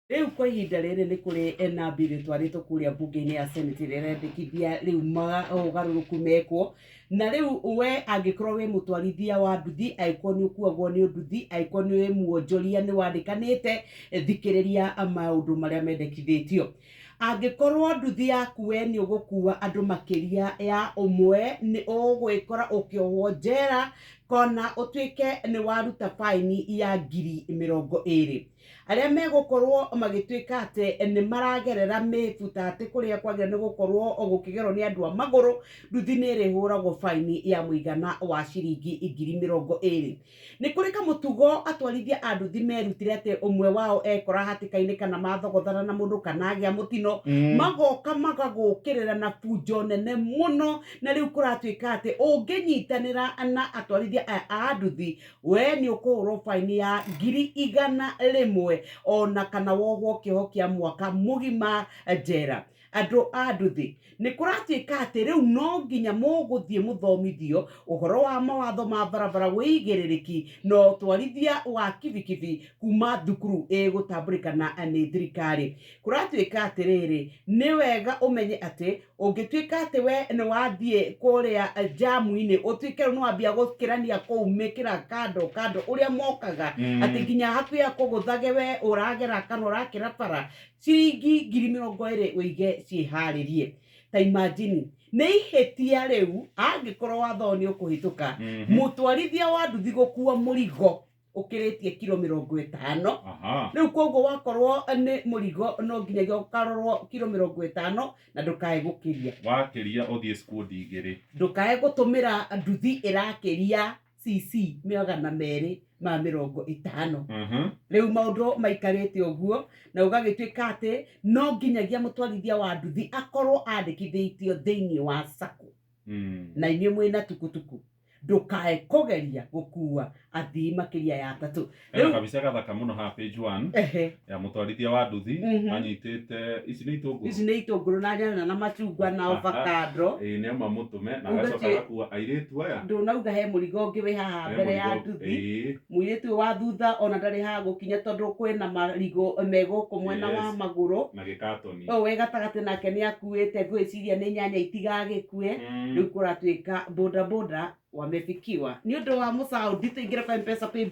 Riu kwa ihinda riri ni kuri na bill twaritwo kuria bunge-ini ya Senate rirendekithia riu ugaruruku mekwo na riu we angikorwo wi mutwarithia wa nduthi aiko ni ukuagwo ni nduthi aiko ni muonjoria ni wandikanite thikiriria maundu maria mendekithitio angikorwo nduthi yaku we ni ugukua andu makiria ya umwe ni ugwikora ukiohwo njera kona utuike ni waruta faini ya 20,000 aria megukorwo magituika ate ni maragerera mifuta ate kuria kwagira ni gukorwo gukigerwo ni andu a maguru nduthi ni rihuragwo faini ya muigana wa ciringi 20,000 ni kurika mutugo atwarithia a nduthi merutire ate umwe wao ekora hatikaini kana mathogothana na mundu kana agia mutino magoka magagukirira na funjo nene muno na riu kuratuika ate unginyitanira na atwarithia a nduthi we ni ukuhurwo faini ya 100,000 ona kana wohwo kiho kia mwaka mugima njera andu a nduthi ni kuratuika ati riu no nginya muguthie muthomithio uhoro wa mawatho ma barabara wigiririki no twarithia wa kibikibi kuma thukuru gutamburikana ni thirikari kuratuika ati riri ni wega umenye ati ungituika ati we ni wathie kuria jamu-ini utuike no wambia gukirania kuumikira kando uria mokaga ati nginya hakuya kuguthage we uragera kana urakira bara ciringi 20,000 uige ciiharirie ta imagine ni ihetia riu angikorwo watho ni ukuhituka mutwarithia wa nduthi gukua murigo ukiritie kilo 50 riu koguo wakorwo ni murigo no nginyagia ukarorwo kilo 50 na ndukae gukiria wakiria uthie skundi igiri ndukae gutumira nduthi irakiria cc 250 riu maundu maikarite uguo na ugagituika ati no nginyagia mutwarithia wa nduthi akorwo andikithitio thiini wa sacco na inyu mwina tukutuku ndukae kugeria gukua athii makiria ya tatu riu kabisa gathaka muno ha page 1 ya mutwarithia wa nduthi anyitite ici ni itunguru na nyanya na machungwa na avocado ni ama mutume na gacoka gakua airitu aya ndunauga he murigo ungi wi haha mbere ya nduthi muiritu wa thutha ona ndari ha gukinya tondu kwina marigo meguku mwena wa maguru na gikatoni we gatagati nake ni akuite gwiciria ni nyanya itigagikue riu kuratuika boda boda wamefikiwa ni undu wa musaudi tuingira kwa mpesa pay